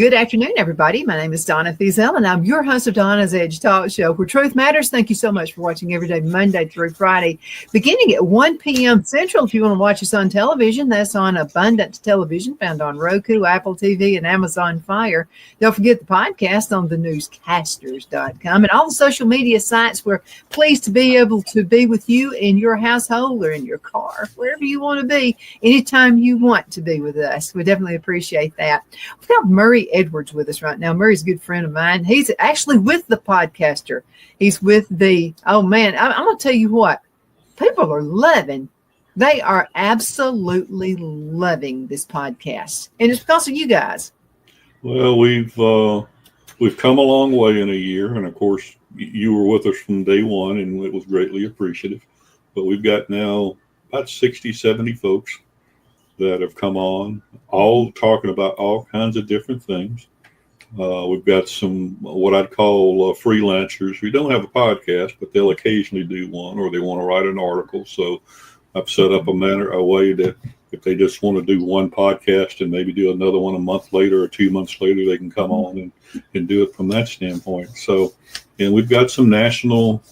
Good afternoon, everybody. My name is Donna Fiesel, and I'm your host of Donna's Edge Talk Show, where truth matters. Thank you so much for watching every day, Monday through Friday, beginning at 1 p.m. Central. If you want to watch us on television, that's on Abundance Television, found on Roku, Apple TV, and Amazon Fire. Don't forget the podcast on the Newscasters.com and all the social media sites. We're pleased to be able to be with you in your household or in your car, wherever you want to be, anytime you want to be with us. We definitely appreciate that. We've got Murray Edwards with us right now. Murray's a good friend of mine. He's actually with the podcaster. He's with the, I'm going to tell you what, people are loving. They are absolutely loving this podcast. And it's because of you guys. Well, we've come a long way in a year. And of course, you were with us from day one, and it was greatly appreciative. But we've got now about 60, 70 folks that have come on, all talking about all kinds of different things. We've got some what I'd call freelancers who don't have a podcast, but they'll occasionally do one, or they want to write an article. So I've set up a way that if they just want to do one podcast and maybe do another one a month later or 2 months later, they can come on and do it from that standpoint. So, and we've got some national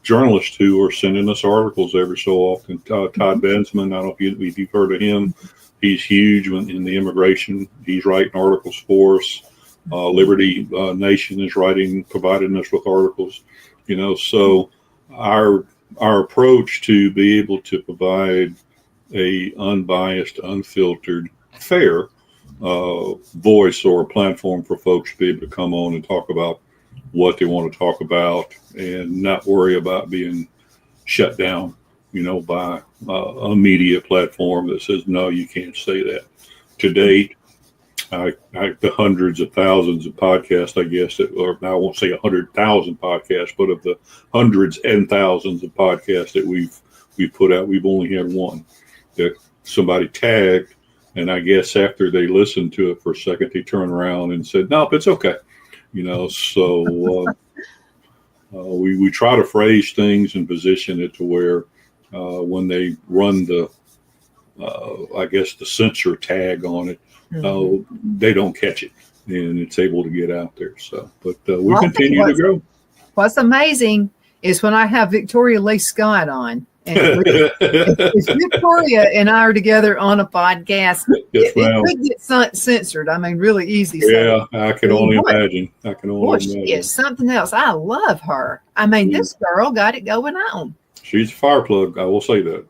journalists who are sending us articles every so often. Todd Bensman, I don't know if you've heard of him. He's huge in the immigration. He's writing articles for us. Liberty Nation is providing us with articles. So our approach to be able to provide a unbiased, unfiltered, fair voice or a platform for folks to be able to come on and talk about what they want to talk about and not worry about being shut down, by a media platform that says, no, you can't say that. To date, the hundreds of thousands of podcasts, I guess, or I won't say 100,000 podcasts, but of the hundreds and thousands of podcasts that we've put out, we've only had one that somebody tagged. And I guess after they listened to it for a second, they turned around and said, no, it's okay. So we try to phrase things and position it to where when they run the censor tag on it, they don't catch it and it's able to get out there. So, but we continue to grow. What's amazing is when I have Victoria Lee Scott on. And if Victoria and I are together on a podcast, it could get censored. I mean, really easy. Yeah, I can only imagine. She is something else. I love her. I mean, this girl got it going on. She's a fire plug. I will say that.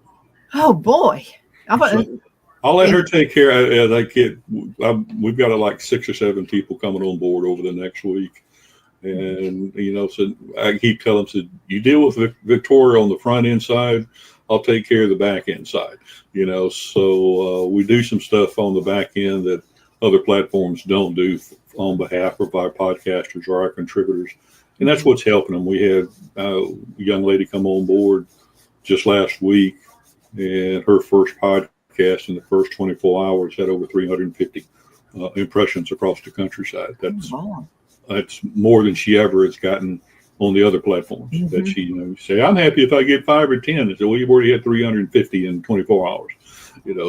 Oh, boy. I'll let her take care of that kid. We've got like 6 or 7 people coming on board over the next week. And, so I keep telling them, you deal with Victoria on the front end side, I'll take care of the back end side, So we do some stuff on the back end that other platforms don't do on behalf of our podcasters or our contributors. And that's what's helping them. We had a young lady come on board just last week, and her first podcast in the first 24 hours had over 350 impressions across the countryside. That's more than she ever has gotten on the other platforms. That she, say, I'm happy if I get 5 or 10. And say, well, you've already had 350 in 24 hours.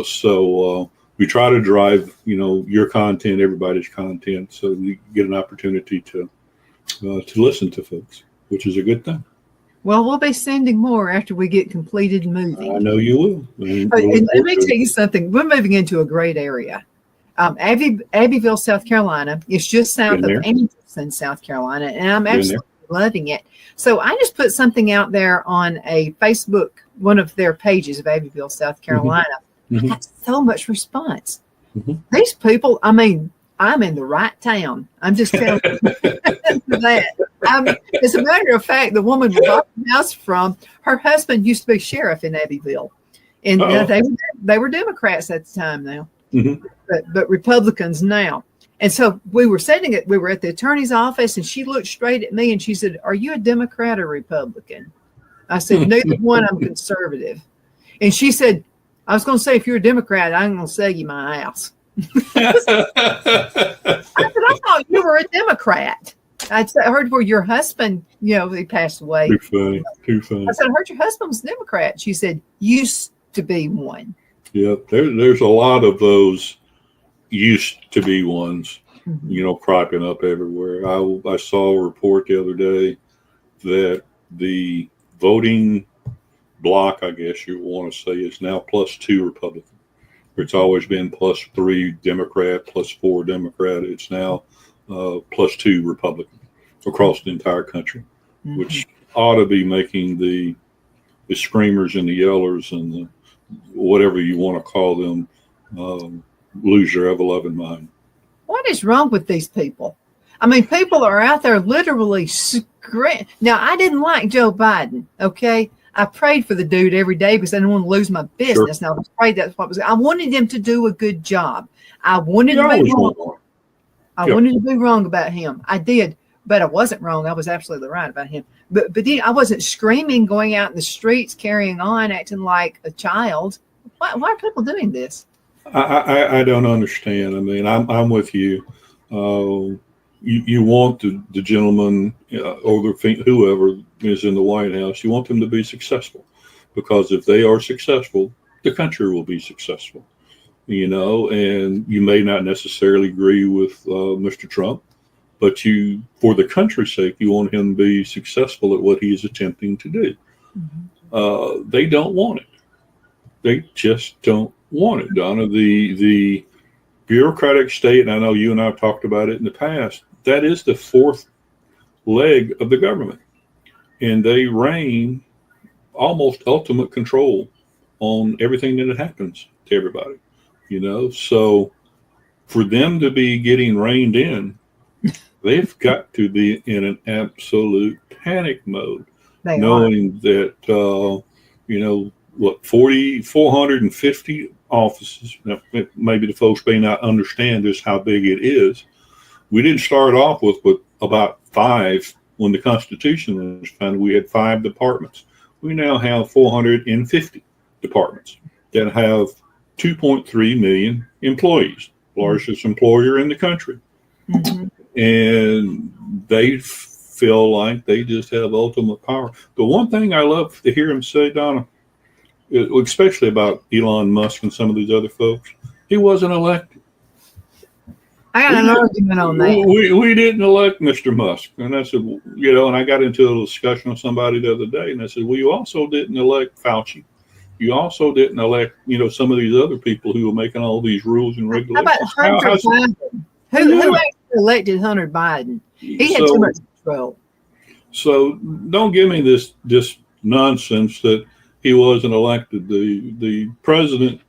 So we try to drive, your content, everybody's content, so we get an opportunity to listen to folks, which is a good thing. Well, we'll be sending more after we get completed moving. I know you will. And let me tell you something. We're moving into a great area. Abbeville, South Carolina. It's just south of Anderson, South Carolina, and I'm absolutely loving it. So I just put something out there on a Facebook, one of their pages of Abbeville, South Carolina. I got so much response. These people, I mean, I'm in the right town. I'm just telling you that. As a matter of fact, the woman we bought the house from, her husband used to be sheriff in Abbeville, and they were Democrats at the time now. But Republicans now. And so we were at the attorney's office, and she looked straight at me and she said, "Are you a Democrat or Republican?" I said, "Neither one, I'm conservative." And she said, "I was going to say, if you're a Democrat, I'm going to sell you my house." I said, "I thought you were a Democrat." I heard where your husband, he passed away. Too funny. I said, "I heard your husband was a Democrat." She said, "Used to be one." Yeah, there's a lot of those used to be ones, cropping up everywhere. I saw a report the other day that the voting block, I guess you want to say, is now +2 Republican. It's always been +3 Democrat, +4 Democrat. It's now +2 Republican across the entire country, which ought to be making the screamers and the yellers and the whatever you want to call them lose their ever-loving mind. What is wrong with these people? I mean, people are out there literally screaming. Now, I didn't like Joe Biden, okay? I prayed for the dude every day because I didn't want to lose my business. Sure. Now, I was afraid that's what was. I wanted him to do a good job. I wanted to be wrong. I wanted to be wrong about him. I did, but I wasn't wrong. I was absolutely right about him. But then I wasn't screaming, going out in the streets, carrying on, acting like a child. Why are people doing this? I don't understand. I mean, I'm with you. You want the gentleman or whoever is in the White House, you want them to be successful, because if they are successful, the country will be successful. And you may not necessarily agree with Mr. Trump, but for the country's sake, you want him to be successful at what he is attempting to do. They don't want it. They just don't want it, Donna. The bureaucratic state, and I know you and I have talked about it in the past, that is the fourth leg of the government. And they reign almost ultimate control on everything that happens to everybody, So for them to be getting reined in, they've got to be in an absolute panic mode, knowing that, 450 offices. Now, maybe the folks may not understand just how big it is. We didn't start off with about 5 when the Constitution was founded. We had 5 departments. We now have 450 departments that have 2.3 million employees, largest employer in the country. And they feel like they just have ultimate power. The one thing I love to hear him say, Donna, especially about Elon Musk and some of these other folks, he wasn't elected. I got an argument on that. We didn't elect Mr. Musk. And I said, and I got into a little discussion with somebody the other day, and I said, well, you also didn't elect Fauci. You also didn't elect, some of these other people who were making all these rules and regulations. How about Hunter Biden? Who actually elected Hunter Biden? He had too much control. So don't give me this nonsense that he wasn't elected. The president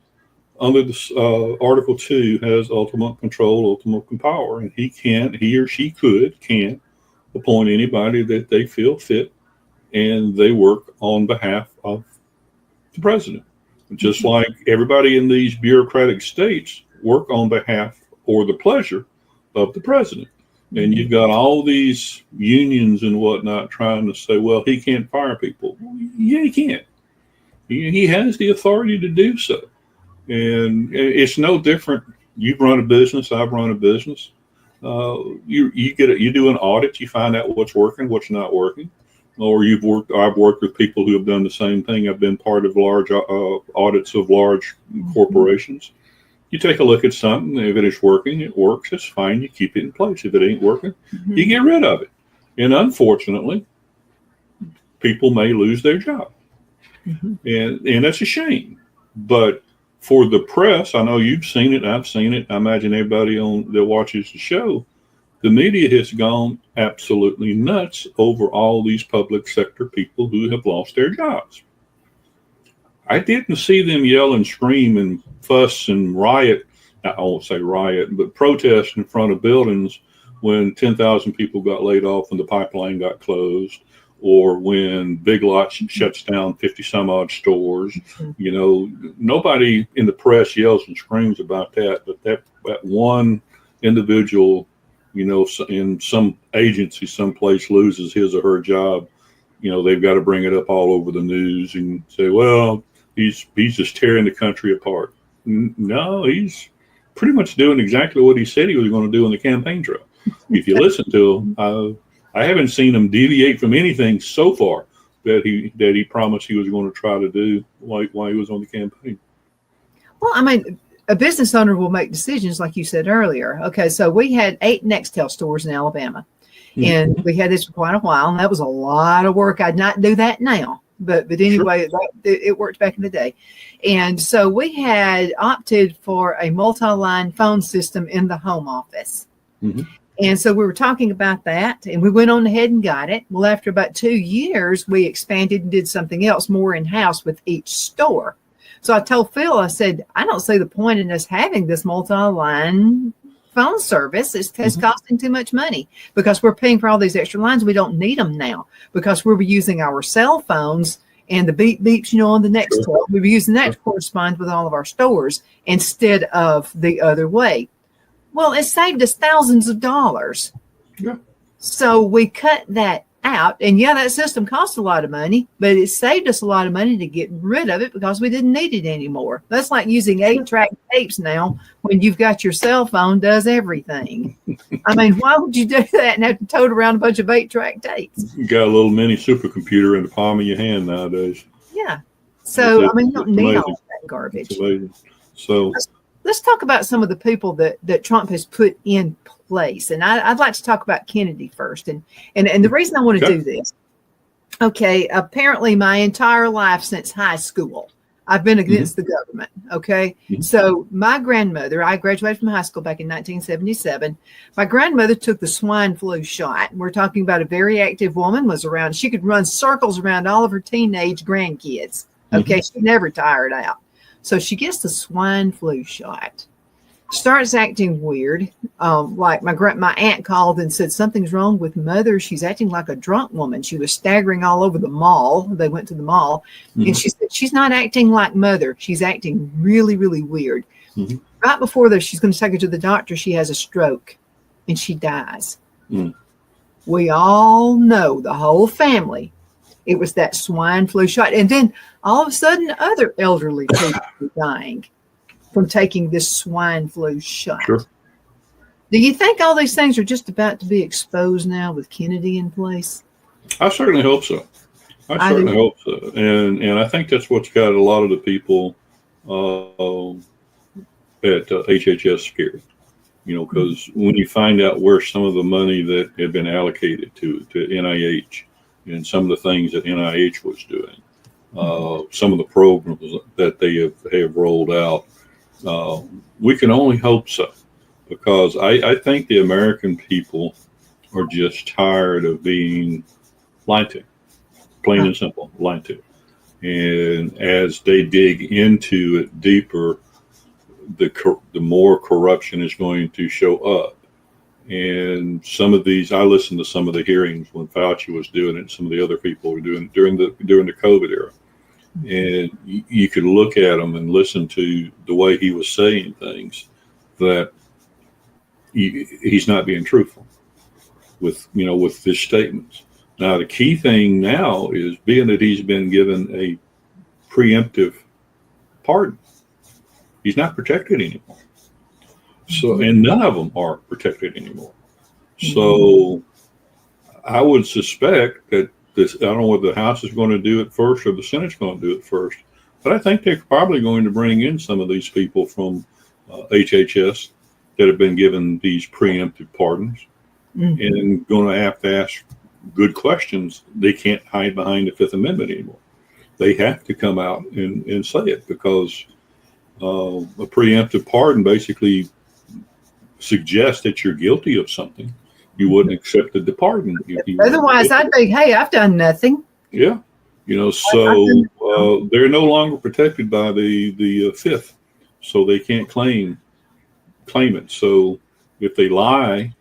under this Article 2 has ultimate control, ultimate power, and he or she can appoint anybody that they feel fit, and they work on behalf of the president. Just like everybody in these bureaucratic states work on behalf or the pleasure of the president. And you've got all these unions and whatnot trying to say, well, he can't fire people. Yeah, he can. He has the authority to do so. And it's no different. You've run a business. I've run a business. You do an audit. You find out what's working, what's not working. Or I've worked with people who have done the same thing. I've been part of large audits of large corporations. You take a look at something. If it is working, it works. It's fine. You keep it in place. If it ain't working, you get rid of it. And unfortunately, people may lose their job. And that's a shame. But for the press, I know you've seen it. I've seen it. I imagine everybody that watches the show, the media has gone absolutely nuts over all these public sector people who have lost their jobs. I didn't see them yell and scream and fuss and riot. I won't say riot, but protest in front of buildings when 10,000 people got laid off and the pipeline got closed, or when Big Lots shuts down 50 some odd stores. Nobody in the press yells and screams about that, but that one individual, in some agency someplace loses his or her job, they've got to bring it up all over the news and say, well, he's just tearing the country apart. No, he's pretty much doing exactly what he said he was going to do on the campaign trail. If you listen to him, I haven't seen him deviate from anything so far that he promised he was going to try to do while he was on the campaign. Well, I mean, a business owner will make decisions like you said earlier. Okay, so we had 8 Nextel stores in Alabama, and we had this for quite a while, and that was a lot of work. I'd not do that now, but anyway, it worked back in the day. And so we had opted for a multi-line phone system in the home office. And so we were talking about that, and we went on ahead and got it. Well, after about 2 years, we expanded and did something else more in-house with each store. So I told Phil, I said, I don't see the point in us having this multi-line phone service. It's costing too much money because we're paying for all these extra lines. We don't need them now because we're using our cell phones and the beep beeps, on the next one. We're using that to correspond with all of our stores instead of the other way. Well, it saved us thousands of dollars. Yeah. So we cut that out. And that system cost a lot of money, but it saved us a lot of money to get rid of it because we didn't need it anymore. That's like using 8-track tapes now when you've got your cell phone does everything. I mean, why would you do that and have to tote around a bunch of 8-track tapes? You got a little mini supercomputer in the palm of your hand nowadays. Yeah. So, you don't need all that garbage. It's amazing. So let's talk about some of the people that Trump has put in place. And I'd like to talk about Kennedy first. And the reason I want to do this, apparently my entire life since high school, I've been against the government. Okay. So my grandmother, I graduated from high school back in 1977. My grandmother took the swine flu shot. We're talking about a very active woman, was around. She could run circles around all of her teenage grandkids. Okay. She never tired out. So she gets the swine flu shot, starts acting weird. Like my aunt called and said, something's wrong with mother. She's acting like a drunk woman. She was staggering all over the mall. They went to the mall and she said, she's not acting like mother. She's acting really, really weird. Right before she's going to take her to the doctor, she has a stroke and she dies. We all know, the whole family, it was that swine flu shot. And then all of a sudden, other elderly people were dying from taking this swine flu shot. Sure. Do you think all these things are just about to be exposed now with Kennedy in place? I certainly hope so. I certainly hope so. And I think that's what's got a lot of the people at HHS scared. Because when you find out where some of the money that had been allocated to NIH and some of the things that NIH was doing, some of the programs that they have rolled out, we can only hope so, because I think the American people are just tired of being lied to, plain and simple, lied to. And as they dig into it deeper, the more corruption is going to show up. And some of these, I listened to some of the hearings when Fauci was doing it, some of the other people were doing it during the COVID era. And you could look at him and listen to the way he was saying things, that he's not being truthful with his statements. Now, the key thing now is, being that he's been given a preemptive pardon, he's not protected anymore. So, and none of them are protected anymore. So I would suspect that I don't know whether the House is going to do it first or the Senate's going to do it first, but I think they're probably going to bring in some of these people from HHS that have been given these preemptive pardons and going to have to ask good questions. They can't hide behind the Fifth Amendment anymore. They have to come out and say it, because a preemptive pardon basically suggests that you're guilty of something. You wouldn't accept the pardon. Otherwise, I'd be, hey, I've done nothing. Yeah. So they're no longer protected by the Fifth, so they can't claim it. So if they lie,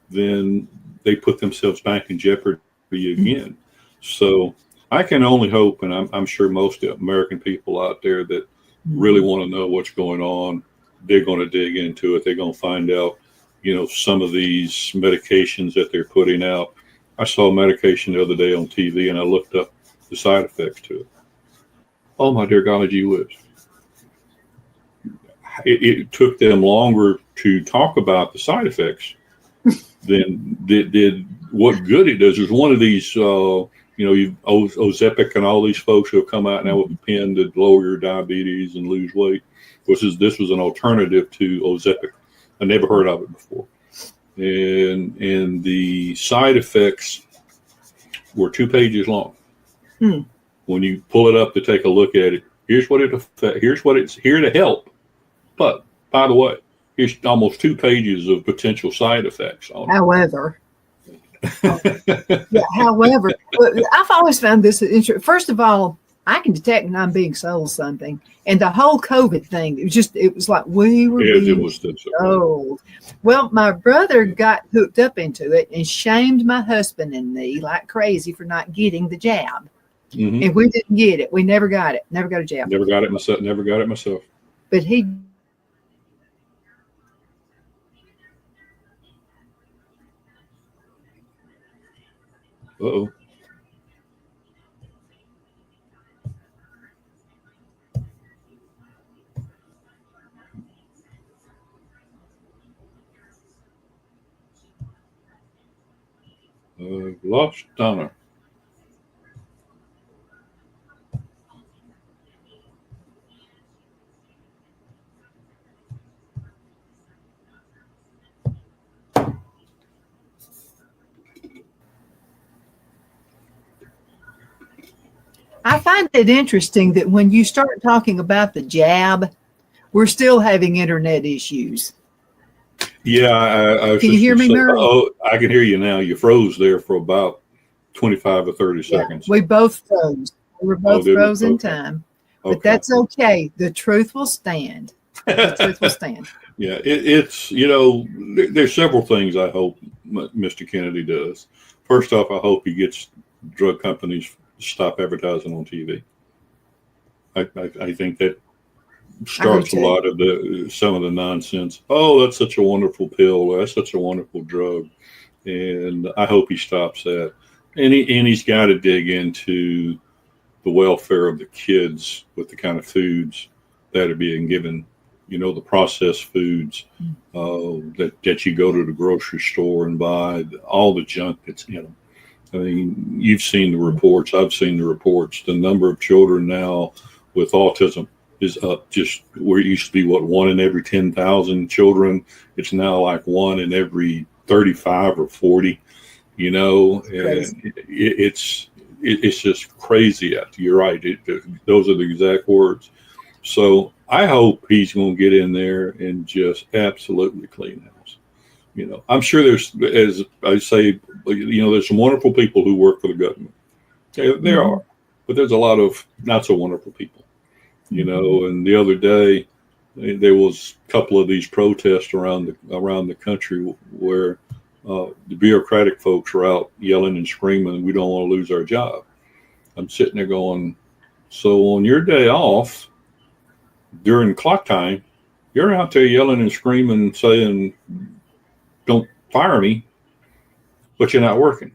then they put themselves back in jeopardy again. So I can only hope, and I'm sure most American people out there that really want to know what's going on, they're going to dig into it. They're going to find out, some of these medications that they're putting out. I saw a medication the other day on TV, and I looked up the side effects to it. Oh, my dear God, gee whiz. It took them longer to talk about the side effects than did what good it does. There's one of these Ozempic and all these folks who have come out now with a pen to lower your diabetes and lose weight. This was an alternative to Ozempic. I never heard of it before. And the side effects were 2 pages long. When you pull it up to take a look at it, here's what it's here to help. But by the way, here's almost 2 pages of potential side effects on it. However, I've always found this interesting. First of all, I can detect when I'm being sold something, and the whole COVID thing, it was like we were being sold. Well, my brother got hooked up into it and shamed my husband and me like crazy for not getting the jab. And we didn't get it. We never got it. Never got a jab. Never got it myself. But he. Uh-oh. Lost Donna. I find it interesting that when you start talking about the jab, we're still having internet issues. Yeah, can you hear me, Mary? Oh, I can hear you now. You froze there for about 25 or 30 seconds. We both froze. We were both froze in time. But that's okay. The truth will stand. The truth will stand. Yeah, it's there's several things I hope Mr. Kennedy does. First off, I hope he gets drug companies to stop advertising on TV. I think that starts a lot of some of the nonsense. Oh, that's such a wonderful pill. That's such a wonderful drug. And I hope he stops that. And he's got to dig into the welfare of the kids with the kind of foods that are being given, the processed foods that you go to the grocery store and buy, all the junk that's in them. I mean, you've seen the reports. I've seen the reports. The number of children now with autism is up just where it used to be, 1 in every 10,000 children. It's now like 1 in every 35 or 40, and it's just crazy out there. You're right. Those are the exact words. So I hope he's going to get in there and just absolutely clean house. I'm sure there's, as I say, there's some wonderful people who work for the government. There are, but there's a lot of not so wonderful people. And the other day there was a couple of these protests around the country where the bureaucratic folks were out yelling and screaming, "We don't want to lose our job." I'm sitting there going, so on your day off during clock time, you're out there yelling and screaming, saying, "Don't fire me," but you're not working.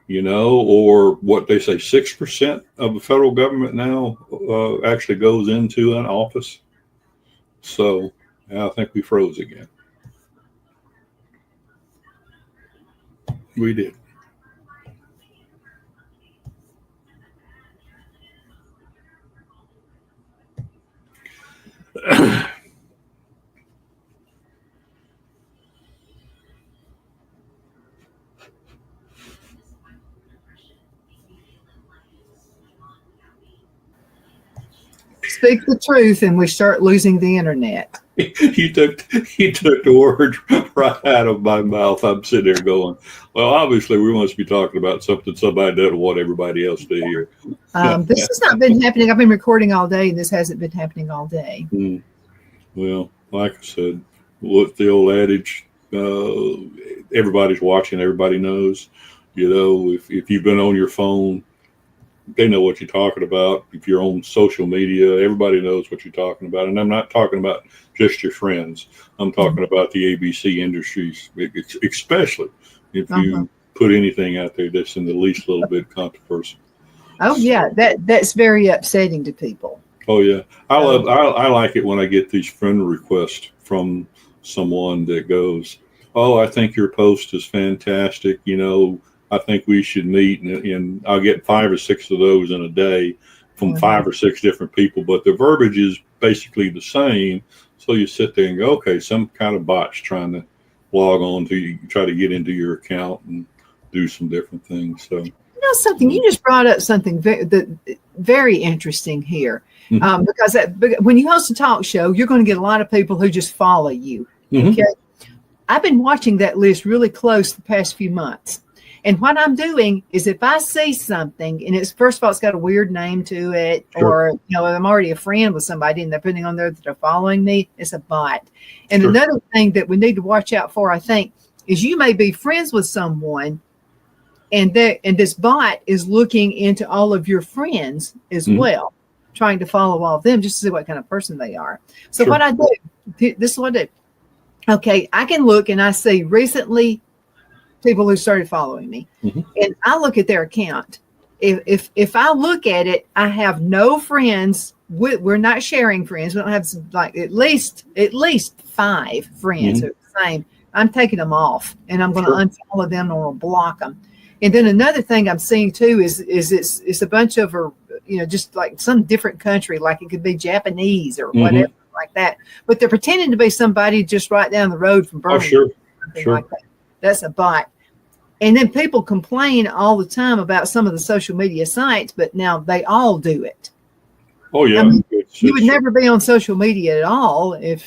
Or what they say, 6% of the federal government now actually goes into an office. So I think we froze again. We did. Speak the truth and we start losing the internet. You took the words right out of my mouth. I'm sitting there going, well, obviously we must be talking about something somebody doesn't want everybody else to hear. This has not been happening. I've been recording all day and this hasn't been happening all day. Well, like I said, what's the old adage? Everybody's watching, everybody knows. If you've been on your phone, they know what you're talking about. If you're on social media, everybody knows what you're talking about. And I'm not talking about just your friends. I'm talking about the ABC industries, especially if you put anything out there that's in the least little bit controversial. Oh yeah, that's very upsetting to people. Oh yeah, I like it when I get these friend requests from someone that goes, "Oh, I think your post is fantastic. I think we should meet, and I'll get 5 or 6 of those in a day from 5 or 6 different people, but the verbiage is basically the same. So you sit there and go, okay, some kind of bot's trying to log on to you, try to get into your account and do some different things. So, something you just brought up something very interesting here, because when you host a talk show, you're going to get a lot of people who just follow you. Okay, I've been watching that list really close the past few months. And what I'm doing is if I see something and it's, first of all, it's got a weird name to it, or, I'm already a friend with somebody and they're putting on there that they're following me, it's a bot. And another thing that we need to watch out for, I think, is you may be friends with someone and this bot is looking into all of your friends as well, trying to follow all of them just to see what kind of person they are. So what I do, this is what I do. Okay, I can look and I see recently people who started following me, and I look at their account. If I look at it, I have no friends. We're not sharing friends. We don't have like at least 5 friends who are the same. I'm taking them off, and I'm going to unfollow them or block them. And then another thing I'm seeing too is it's a bunch of, just like some different country, like it could be Japanese or whatever like that. But they're pretending to be somebody just right down the road from Birmingham. Like that. That's a bot. And then people complain all the time about some of the social media sites, but now they all do it. Oh yeah, you would never be on social media at all if.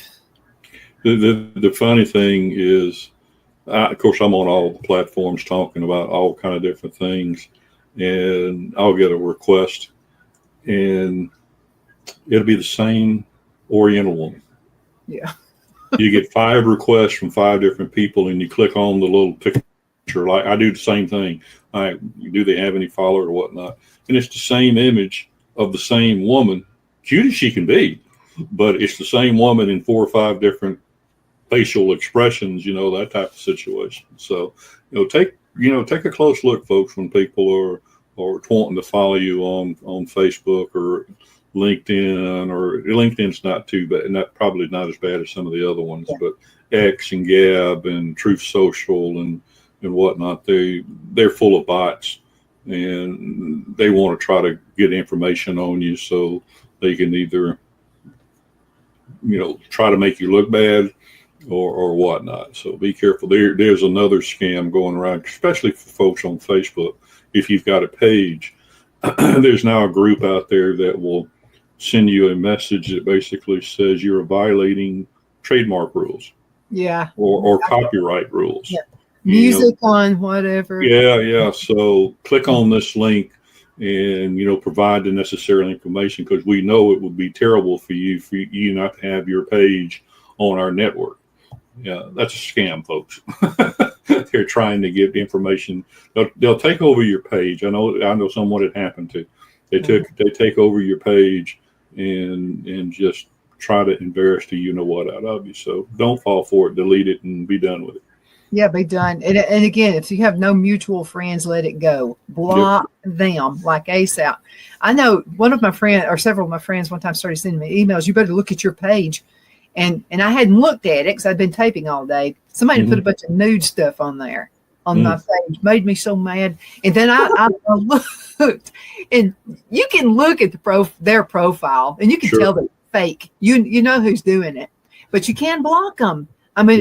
The funny thing is, of course, I'm on all the platforms talking about all kind of different things, and I'll get a request, and it'll be the same Oriental woman. Yeah. You get 5 requests from 5 different people, and you click on the little picture. Like I do the same thing. Do they have any follower or whatnot? And it's the same image of the same woman, cute as she can be, but it's the same woman in 4 or 5 different facial expressions, that type of situation. So, take a close look, folks, when people are wanting to follow you on Facebook or LinkedIn, or LinkedIn's not too bad, probably not as bad as some of the other ones, but X and Gab and Truth Social and whatnot, they're full of bots, and they want to try to get information on you so they can either, try to make you look bad or whatnot. So be careful. There's another scam going around, especially for folks on Facebook. If you've got a page, there's now a group out there that will send you a message that basically says you're violating trademark rules. Yeah. Or copyright rules. Yeah. Music on whatever. Yeah. So click on this link and, provide the necessary information, because we know it would be terrible for you not to have your page on our network. Yeah, that's a scam, folks. They're trying to get information. They'll take over your page. I know someone it happened to. They take over your page and just try to embarrass the what out of you. So don't fall for it. Delete it and be done with it. Yeah, be done. And again, if you have no mutual friends, let it go. Block them like ASAP. I know one of my friends, or several of my friends, one time started sending me emails. You better look at your page. And I hadn't looked at it because I'd been taping all day. Somebody put a bunch of nude stuff on there on my page. Made me so mad. And then I looked, and you can look at their profile, and you can tell they're fake. You know who's doing it, but you can block them. I mean,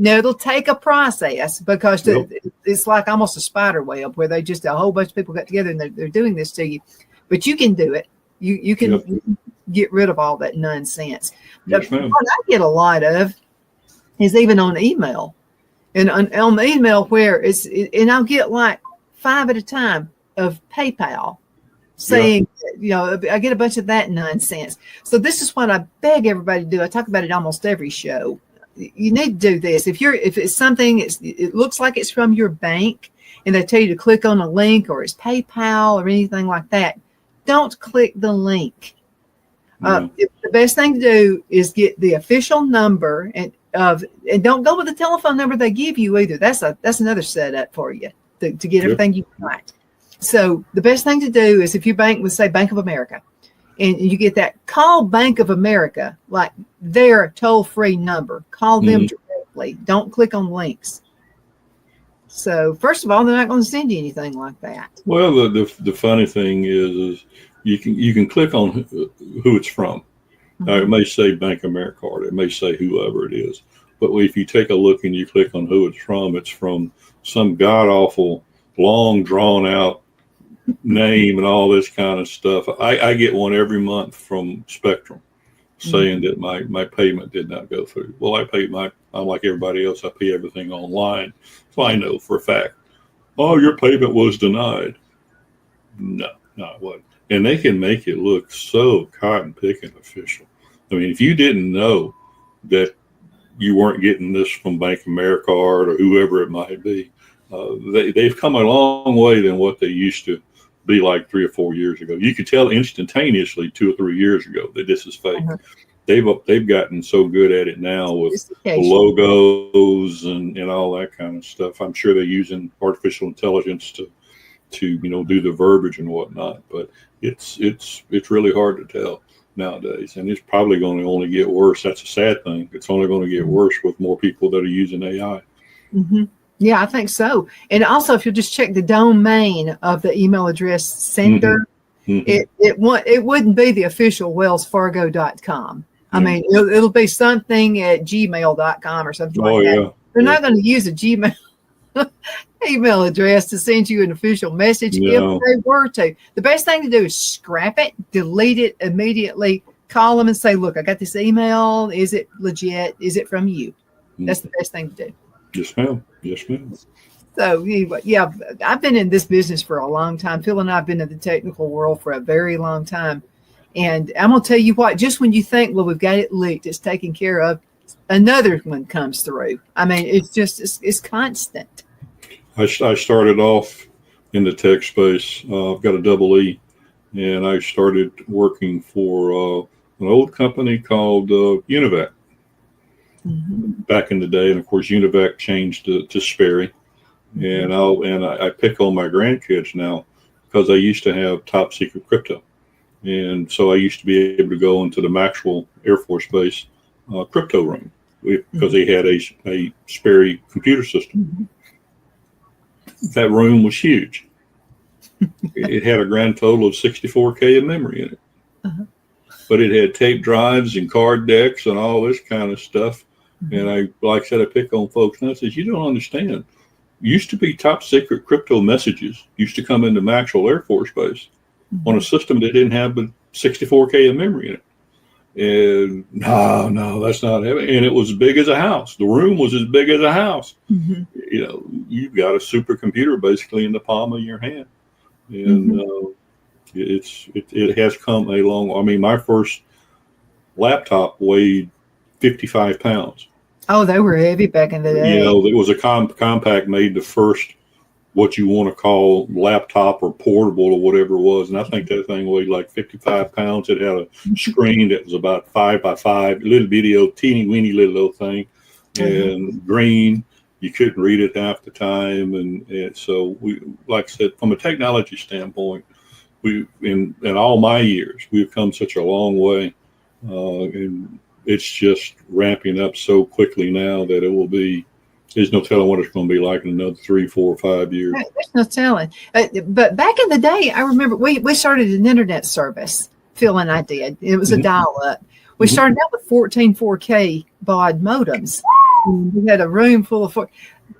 it'll take a process, because it's like almost a spider web where a whole bunch of people got together and they're doing this to you. But you can do it. You can get rid of all that nonsense. Yes, what I get a lot of is even on email, and on the email where and I'll get like 5 at a time of PayPal saying, I get a bunch of that nonsense. So this is what I beg everybody to do. I talk about it almost every show. You need to do this. If it's something, it looks like it's from your bank, and they tell you to click on a link, or it's PayPal or anything like that, don't click the link. The best thing to do is get the official number, and don't go with the telephone number they give you either. That's another setup for you to get everything you want. So the best thing to do is, if you bank with, say, Bank of America, and you get that, call Bank of America, like their toll-free number. Call them directly. Don't click on links. So first of all, they're not going to send you anything like that. Well, the funny thing is you can click on who it's from. Mm-hmm. Now, it may say Bank Americard, it may say whoever it is, but if you take a look and you click on who it's from some god awful, long drawn out name and all this kind of stuff. I get one every month from Spectrum saying that my payment did not go through. Well, I'm like everybody else, I pay everything online. So I know for a fact, oh, your payment was denied. No, it wasn't. And they can make it look so cotton picking official. I mean, if you didn't know that you weren't getting this from Bank Americard or whoever it might be, they've come a long way than what they used to be like 3 or 4 years ago. You could tell instantaneously 2 or 3 years ago that this is fake. They've gotten so good at it now with the logos and all that kind of stuff. I'm sure they're using artificial intelligence to do the verbiage and whatnot. But it's really hard to tell nowadays, and it's probably going to only get worse. That's a sad thing. It's only going to get worse with more people that are using AI. Mm-hmm. Yeah, I think so. And also, if you just check the domain of the email address sender, it wouldn't be the official wellsfargo.com. I mean, it'll be something at gmail.com or something like that. They're not going to use a Gmail email address to send you an official message if they were to. The best thing to do is scrap it, delete it immediately, call them and say, look, I got this email. Is it legit? Is it from you? That's the best thing to do. Yes, ma'am. Yes, ma'am. So, yeah, I've been in this business for a long time. Phil and I have been in the technical world for a very long time. And I'm going to tell you what, just when you think, well, we've got it leaked, it's taken care of, another one comes through. I mean, it's constant. I started off in the tech space. I've got a double E, and I started working for an old company called Univac back in the day. And of course, Univac changed to Sperry. And I pick on my grandkids now because I used to have top secret crypto. And so I used to be able to go into the Maxwell Air Force Base crypto room because they had a Sperry computer system. That room was huge. It had a grand total of 64K of memory in it. But it had tape drives and card decks and all this kind of stuff. And like I said, I pick on folks and I said, you don't understand. Used to be top secret crypto messages used to come into Maxwell Air Force Base on a system that didn't have but 64K of memory in it. And no, that's not happening. And it was as big as a house. The room was as big as a house. You've got a supercomputer basically in the palm of your hand. And it has come a long way. I mean, my first laptop weighed 55 pounds. Oh, they were heavy back in the day. It was a compact made the first what you want to call laptop or portable or whatever it was. And I think that thing weighed like 55 pounds. It had a screen that was about 5 by 5, little video, teeny weeny little thing, and green. You couldn't read it half the time. And so we, like I said, from a technology standpoint, in all my years, we've come such a long way. And it's just ramping up so quickly now that there's no telling what it's going to be like in another 3, 4, 5 years. There's no telling. But back in the day, I remember we started an internet service. Phil and I did. It was a dial-up. We started out with 14 4K baud modems. We had a room full of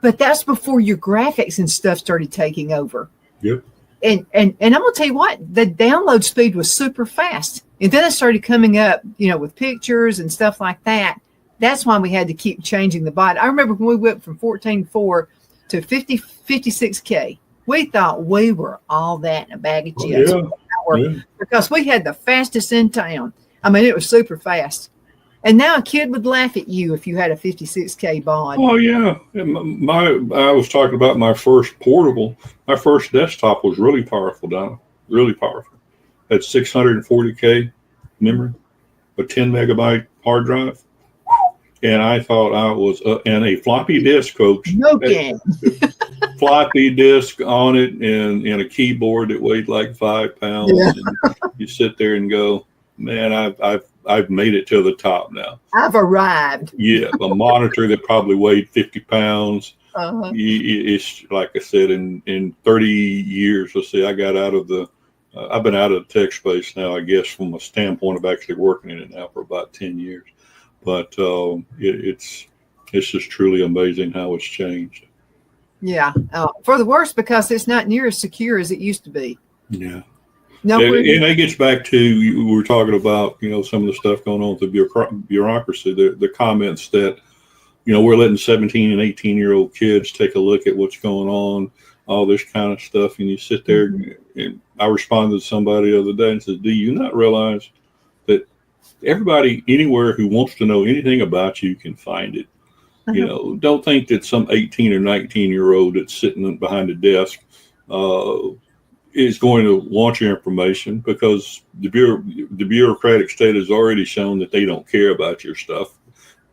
but that's before your graphics and stuff started taking over. Yep. And I'm gonna tell you what, the download speed was super fast. And then it started coming up, with pictures and stuff like that. That's why we had to keep changing the baud. I remember when we went from 14.4 to 56K, we thought we were all that in a bag of chips because we had the fastest in town. I mean, it was super fast. And now a kid would laugh at you if you had a 56K baud. Oh, yeah. I was talking about my first portable. My first desktop was really powerful, Donna. Really powerful. Had 640K memory, a 10 megabyte hard drive. And I thought I was, and a floppy disk, folks. No kidding. Floppy disk on it and a keyboard that weighed like 5 pounds. Yeah. And you sit there and go, man, I've made it to the top now. I've arrived. Yeah, a monitor that probably weighed 50 pounds, It's like I said, in 30 years, let's see, I got out of I've been out of the tech space now, I guess, from a standpoint of actually working in it now for about 10 years. But it's just truly amazing how it's changed. Yeah, for the worse, because it's not near as secure as it used to be. Yeah. No, and that gets back to, we were talking about, some of the stuff going on with the bureaucracy, the comments that, we're letting 17 and 18-year-old kids take a look at what's going on, all this kind of stuff. And you sit there, and I responded to somebody the other day and said, do you not realize that everybody anywhere who wants to know anything about you can find it? Don't think that some 18 or 19-year-old that's sitting behind a desk is going to want your information, because the bureaucratic state has already shown that they don't care about your stuff,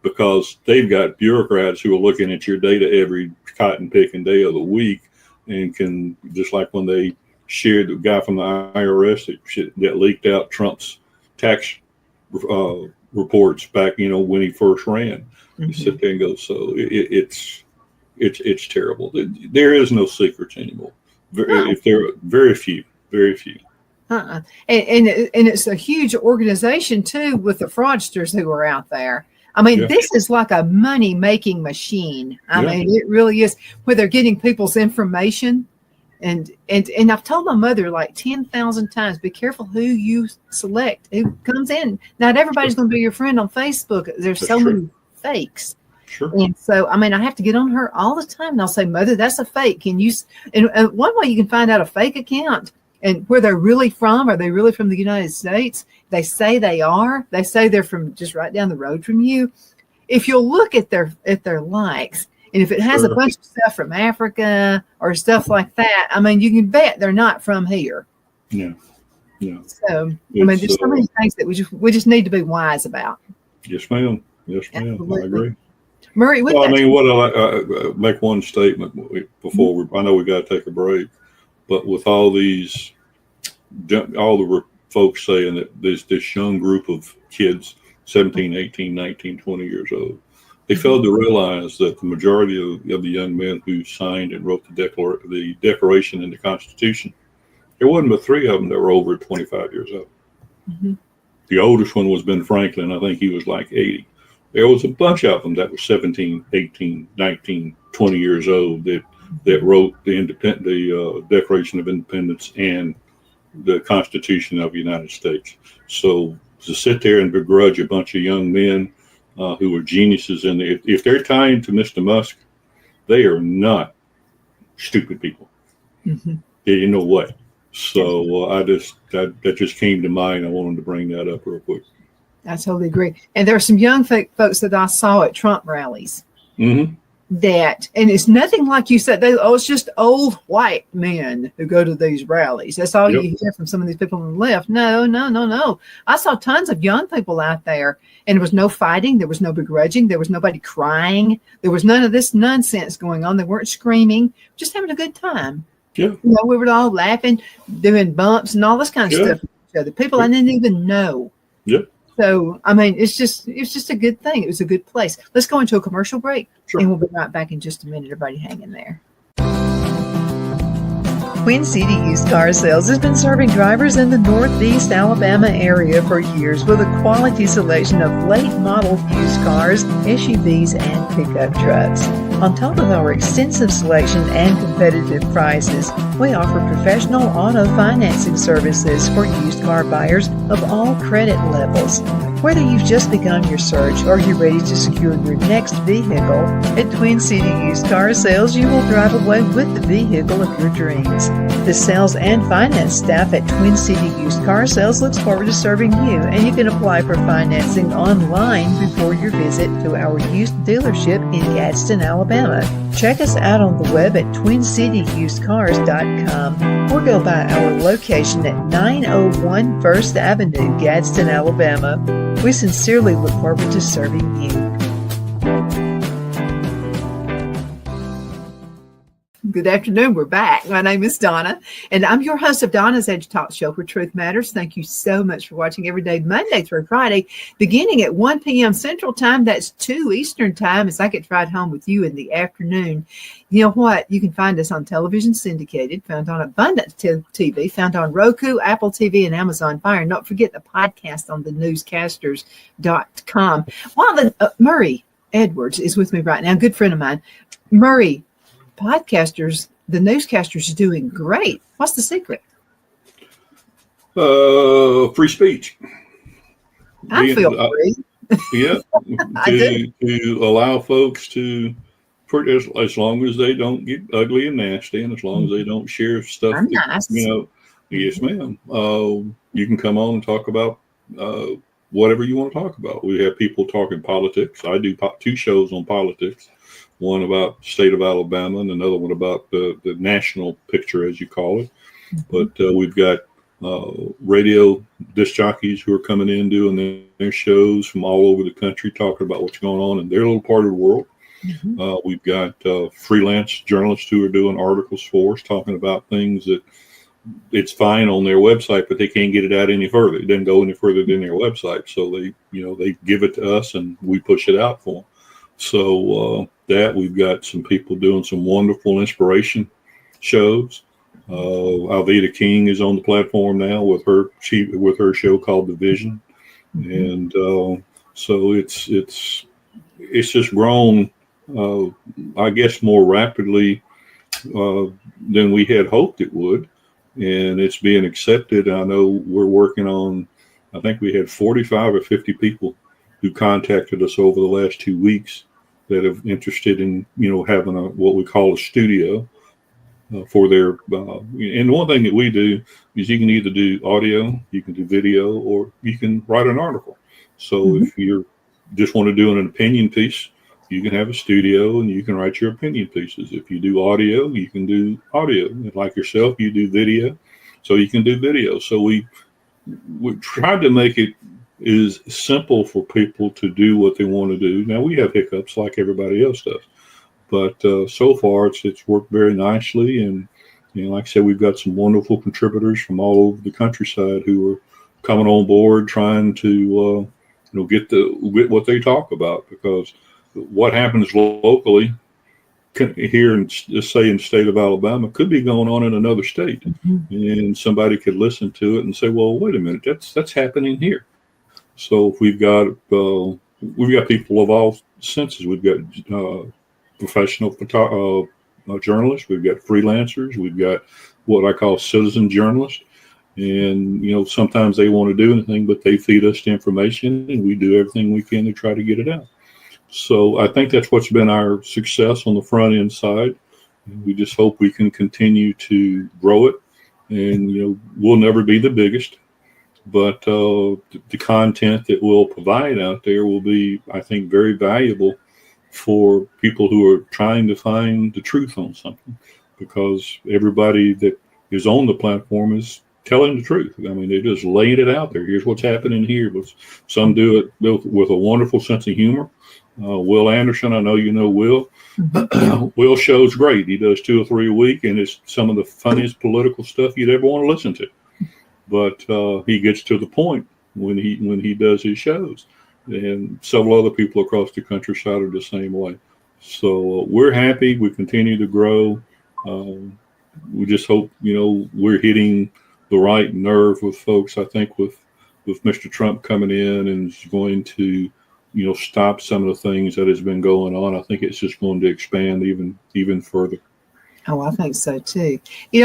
because they've got bureaucrats who are looking at your data every cotton picking day of the week, and can, just like when they shared the guy from the IRS that leaked out Trump's tax reports back, when he first ran. You sit there and go, so it's terrible. There is no secrets anymore. If there are very few. And it's a huge organization too, with the fraudsters who are out there. I mean, this is like a money-making machine. I mean, it really is, where they're getting people's information. And I've told my mother like 10,000 times, be careful who you select, who comes in. Not everybody's going to be your friend on Facebook. There's so many fakes. Sure. And so, I mean, I have to get on her all the time, and I'll say, Mother, that's a fake. Can you? And one way you can find out a fake account and where they're really from. Are they really from the United States? They say they are. They say they're from just right down the road from you. If you'll look at their likes, and if it has a bunch of stuff from Africa or stuff like that, I mean, you can bet they're not from here. Yeah. So, I mean, there's so many things that we just need to be wise about. Yes, ma'am. Absolutely. I agree. Murray, what I make one statement before I know we got to take a break, but with all the folks saying that there's this young group of kids, 17, 18, 19, 20 years old, they failed to realize that the majority of the young men who signed and wrote the Declaration and the Constitution, there wasn't but 3 of them that were over 25 years old. The oldest one was Ben Franklin. I think he was like 80. There was a bunch of them that were 17, 18, 19, 20 years old that wrote the Declaration of Independence and the Constitution of the United States. So to sit there and begrudge a bunch of young men who are geniuses, and if they're tying to Mr. Musk, they are not stupid people. In no way. So that just came to mind. I wanted to bring that up real quick. I totally agree. And there are some young folks that I saw at Trump rallies that, and it's nothing like you said, it's just old white men who go to these rallies. That's all you hear from some of these people on the left. No. I saw tons of young people out there, and there was no fighting. There was no begrudging. There was nobody crying. There was none of this nonsense going on. They weren't screaming, just having a good time. Yeah. We were all laughing, doing bumps and all this kind of stuff with each other. People I didn't even know. Yep. So, I mean, it's just a good thing. It was a good place. Let's go into a commercial break, and we'll be right back in just a minute. Everybody hang in there. Queen City Used Car Sales has been serving drivers in the Northeast Alabama area for years with a quality selection of late model used cars, SUVs, and pickup trucks. On top of our extensive selection and competitive prices, we offer professional auto financing services for used car buyers of all credit levels. Whether you've just begun your search or you're ready to secure your next vehicle, at Twin City Used Car Sales, you will drive away with the vehicle of your dreams. The sales and finance staff at Twin City Used Car Sales looks forward to serving you, and you can apply for financing online before your visit to our used dealership in Gadsden, Alabama. Check us out on the web at twincityusedcars.com or go by our location at 901 First Avenue, Gadsden, Alabama. We sincerely look forward to serving you. Good afternoon. We're back. My name is Donna, and I'm your host of Donna's Edge Talk Show, where truth matters. Thank you so much for watching every day, Monday through Friday, beginning at 1 p.m. Central Time. That's 2 Eastern Time, as I get to ride home with you in the afternoon. You know what? You can find us on television syndicated, found on Abundant TV, found on Roku, Apple TV, and Amazon Fire. And don't forget the podcast on the newscasters.com. While Murray Edwards is with me right now, a good friend of mine. Murray, podcasters, the newscasters are doing great. What's the secret? Free speech. I feel free. Yeah, to allow folks to, as long as they don't get ugly and nasty, and as long as they don't share stuff. I'm nice. Yes, ma'am. You can come on and talk about whatever you want to talk about. We have people talking politics. I do 2 shows on politics. One about the state of Alabama and another one about the national picture, as you call it. But we've got radio disc jockeys who are coming in doing their shows from all over the country, talking about what's going on in their little part of the world. We've got freelance journalists who are doing articles for us, talking about things that it's fine on their website, but they can't get it out any further. It doesn't go any further than their website. So they give it to us and we push it out for them. So we've got some people doing some wonderful inspiration shows. Alveda King is on the platform now with her show called The Vision, and so it's just grown, I guess, more rapidly than we had hoped it would, and it's being accepted. I know we're working on. I think we had 45 or 50 people who contacted us over the last 2 weeks that are interested in, having what we call a studio for their, and one thing that we do is you can either do audio, you can do video, or you can write an article. So if you just want to do an opinion piece, you can have a studio and you can write your opinion pieces. If you do audio, you can do audio. Like yourself, you do video, so you can do video. So we tried to make it is simple for people to do what they want to do. Now, we have hiccups like everybody else does, but so far it's worked very nicely. And like I said, we've got some wonderful contributors from all over the countryside who are coming on board, trying to get what they talk about, because what happens locally here in, say, in the state of Alabama could be going on in another state, and somebody could listen to it and say, well, wait a minute, that's happening here. So we've got people of all senses. We've got professional journalists. We've got freelancers. We've got what I call citizen journalists. And, sometimes they want to do anything, but they feed us the information and we do everything we can to try to get it out. So I think that's what's been our success on the front end side. We just hope we can continue to grow it. And, we'll never be the biggest. But the content that we'll provide out there will be, I think, very valuable for people who are trying to find the truth on something, because everybody that is on the platform is telling the truth. I mean, they're just laying it out there. Here's what's happening here. But some do it with a wonderful sense of humor. Will Anderson, I know you know Will. Will show's great. He does 2 or 3 a week, and it's some of the funniest political stuff you'd ever want to listen to. But he gets to the point when he does his shows, and several other people across the countryside are the same way. So we're happy. We continue to grow. We just hope we're hitting the right nerve with folks. I think with Mr. Trump coming in and is going to stop some of the things that has been going on. I think it's just going to expand even further. Oh, I think so too.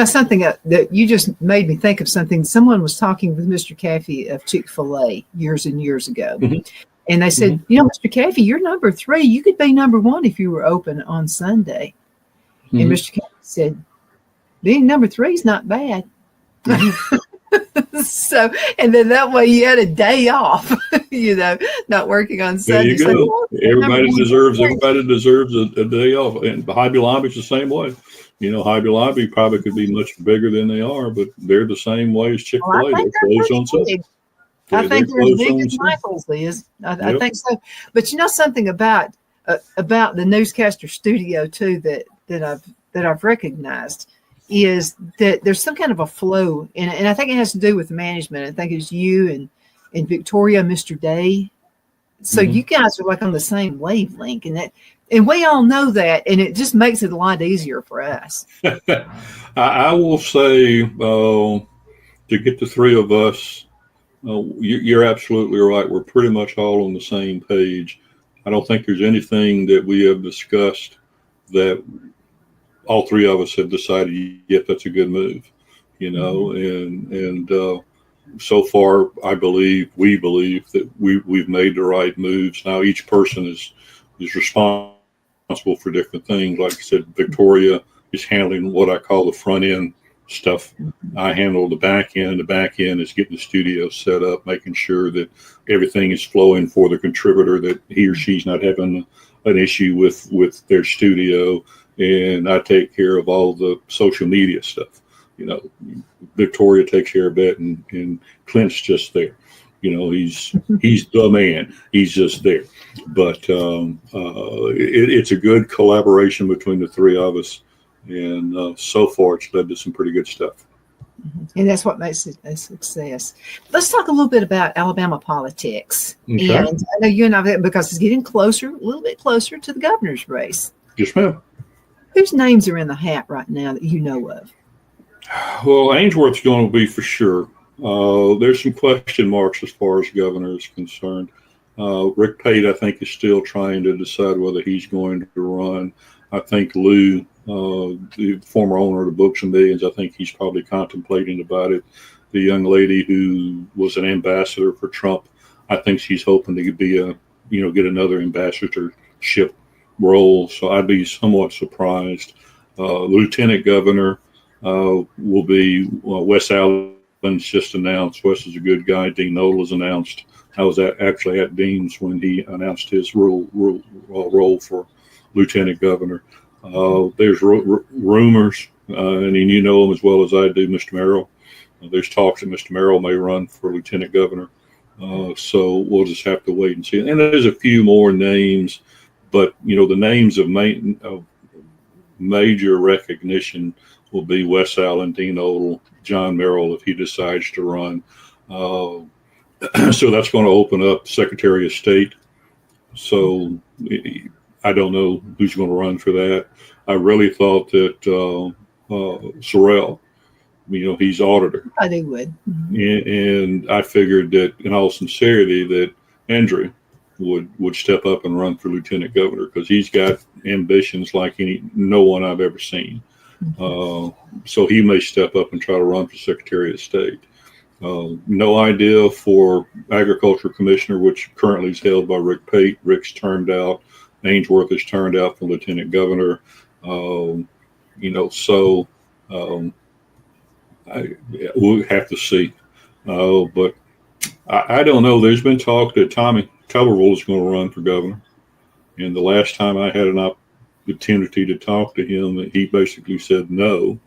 Something that you just made me think of something. Someone was talking with Mr. Caffey of Chick-fil-A years and years ago. And they said, Mr. Caffey, you're number 3. You could be number 1 if you were open on Sunday. And Mr. Caffey said, being number 3 is not bad. So, and then that way you had a day off, not working on Sunday. There you go. Everybody deserves a day off. And Hobby Lobby's the same way. Hobby Lobby probably could be much bigger than they are, but they're the same way as Chick-fil-A. They're closed on Sunday. I think they're as big as Michael's is. I think so. But something about the Newscaster studio too that that I've recognized is that there's some kind of a flow, and I think it has to do with the management. I think it's you and Victoria, Mr. Day. So you guys are like on the same wavelength, and we all know that, and it just makes it a lot easier for us. I will say, to get the three of us, you're absolutely right. We're pretty much all on the same page. I don't think there's anything that we have discussed that all three of us have decided, yep, that's a good move, and so far, we believe that we've made the right moves. Now each person is responsible for different things. Like I said, Victoria is handling what I call the front end stuff. I handle the back end. The back end is getting the studio set up, making sure that everything is flowing for the contributor, that he or she's not having an issue with their studio. And I take care of all the social media stuff. Victoria takes care of that, and Clint's just there. He's the man. He's just there. But it's a good collaboration between the three of us, and so far it's led to some pretty good stuff. And that's what makes it a success. Let's talk a little bit about Alabama politics. Okay. And I know you and I, because it's getting closer, a little bit closer to the governor's race. Yes, ma'am. Whose names are in the hat right now that you know of? Well, Ainsworth's going to be for sure. There's some question marks as far as governor is concerned. Rick Pate, I think, is still trying to decide whether he's going to run. I think Lou, the former owner of the Books and Millions, I think he's probably contemplating about it. The young lady who was an ambassador for Trump, I think she's hoping to be get another ambassadorship role. So I'd be somewhat surprised. Lieutenant governor will be Wes Allen's just announced. Wes is a good guy. Dean Noble is announced. I was actually at Dean's when he announced his role for lieutenant governor. There's rumors, and you know him as well as I do, Mr. Merrill. There's talks that Mr. Merrill may run for lieutenant governor. So we'll just have to wait and see. And there's a few more names, but the names of major recognition will be Wes Allen, Dean Odle, John Merrill if he decides to run. So that's going to open up Secretary of State. So I don't know who's going to run for that. I really thought that Sorrell, he's auditor. I think would. And I figured that, in all sincerity, that Andrew would step up and run for lieutenant governor because he's got ambitions like no one I've ever seen. So he may step up and try to run for Secretary of State. No idea for Agriculture Commissioner, which currently is held by Rick Pate. Rick's turned out. Ainsworth has turned out for lieutenant governor. We'll have to see. But I don't know. There's been talk that Tommy Tuberville is going to run for governor. And the last time I had an opportunity to talk to him, he basically said no.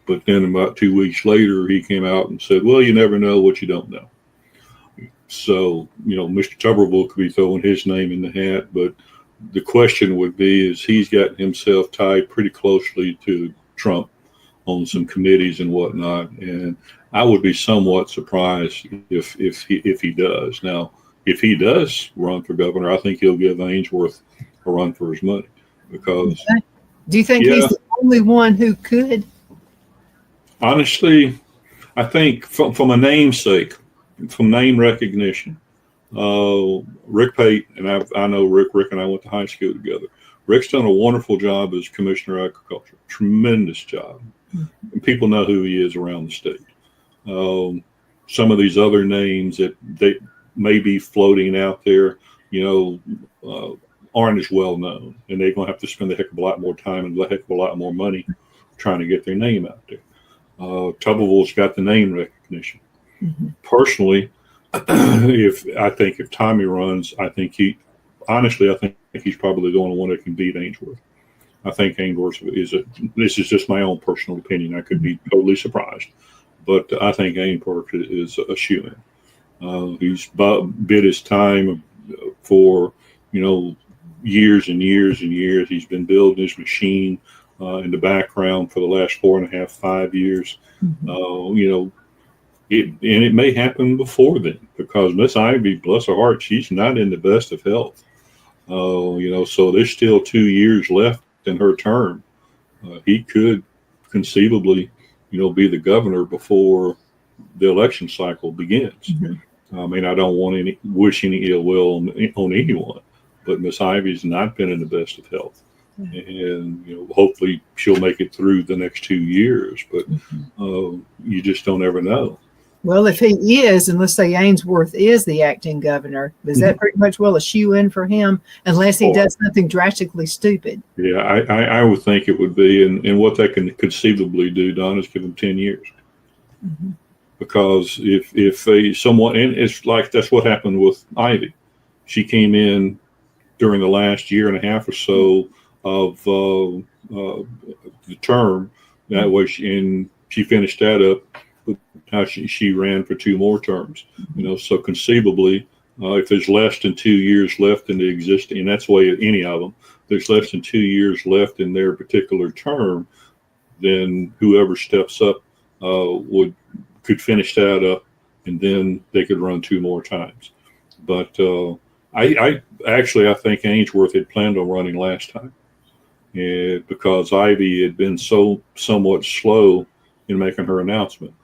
But then about 2 weeks later, he came out and said, well, you never know what you don't know. So, Mr. Tuberville could be throwing his name in the hat. But the question would be, is he's gotten himself tied pretty closely to Trump on some committees and whatnot. And I would be somewhat surprised if he does. Now, if he does run for governor, I think he'll give Ainsworth a run for his money. Because do you think he's the only one who could? Honestly, I think from a namesake, from name recognition, Rick Pate, and I know Rick and I went to high school together. Rick's done a wonderful job as Commissioner of Agriculture, tremendous job. And people know who he is around the state. Some of these other names that they may be floating out there, aren't as well known, and they're going to have to spend a heck of a lot more time and a heck of a lot more money trying to get their name out there. Tuberville's got the name recognition. Mm-hmm. Personally, if Tommy runs, I think he's probably the only one that can beat Ainsworth. I think Ainsworth this is just my own personal opinion. I could be totally surprised, but I think Ainsworth is a shoo-in. He's bid his time for, years and years and years. He's been building his machine in the background for the last 4.5, 5 years. It may happen before then, because Miss Ivy, bless her heart, she's not in the best of health. So there's still 2 years left in her term. He could conceivably, be the governor before the election cycle begins. I mean, I don't want wish any ill will on anyone, but Miss Ivy's not been in the best of health. And hopefully she'll make it through the next 2 years, but you just don't ever know. Well, if he is, and let's say Ainsworth is the acting governor, is that pretty much a shoe-in for him, unless he does something drastically stupid? Yeah, I would think it would be, and what they can conceivably do, Don, is give him 10 years. Because if someone, and it's like that's what happened with Ivy. She came in during the last year and a half or so of the term. That way, she finished that up. How she ran for 2 more terms, so conceivably, if there's less than 2 years left in the existing, and that's the way any of them, there's less than 2 years left in their particular term, then whoever steps up could finish that up, and then they could run 2 more times. But I think Ainsworth had planned on running last time, because Ivy had been somewhat slow in making her announcement.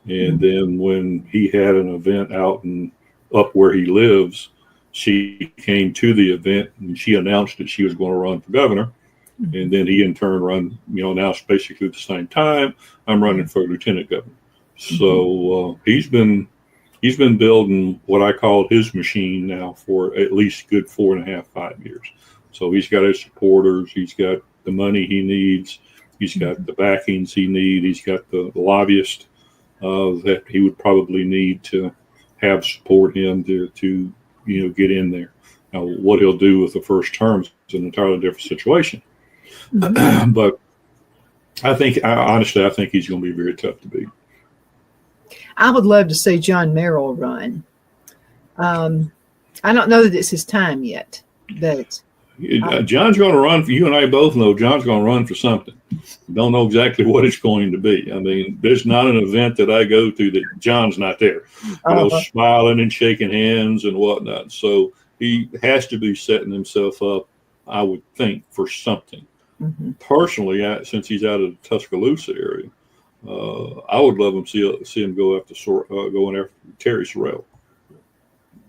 And then when he had an event up where he lives, she came to the event and she announced that she was going to run for governor. And then he in turn announced basically at the same time, I'm running for lieutenant governor. So he's been building what I call his machine now for at least good 4.5, 5 years. So he's got his supporters, he's got the money he needs, he's got the backings he needs, he's got the lobbyists that he would probably need to have support him to get in there. Now, what he'll do with the first term is an entirely different situation. But I think he's going to be very tough to beat. I would love to see John Merrill run. I don't know that it's his time yet, but John's going to run for, you and I both know John's going to run for something. Don't know exactly what it's going to be. I mean, there's not an event that I go to that John's not there, smiling and shaking hands and whatnot. So he has to be setting himself up, I would think, for something. Personally, since he's out of the Tuscaloosa area, I would love him see him go after Terry Sorrell,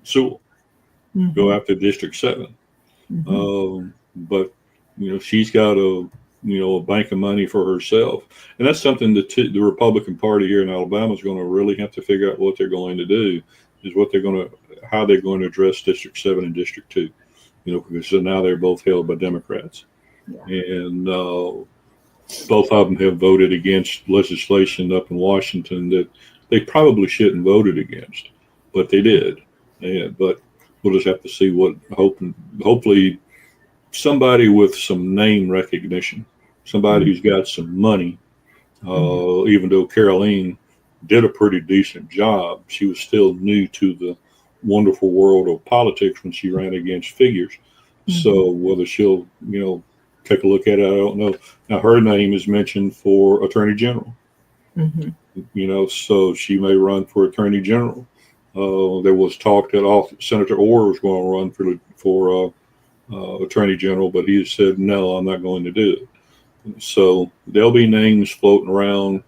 Sewell, go after District 7. But she's got a bank of money for herself, and that's something that the Republican Party here in Alabama is going to really have to figure out what they're going to do. Is how they're going to address District 7 and District 2. Because now they're both held by Democrats, and both of them have voted against legislation up in Washington that they probably shouldn't have voted against, but they did. But we'll just have to see hopefully somebody with some name recognition, somebody who's got some money, even though Caroline did a pretty decent job, she was still new to the wonderful world of politics when she ran against figures. So whether she'll, take a look at it, I don't know. Now her name is mentioned for Attorney General, so she may run for Attorney General. There was talk that Senator Orr was going to run for Attorney General, but he said, no, I'm not going to do it. So there'll be names floating around.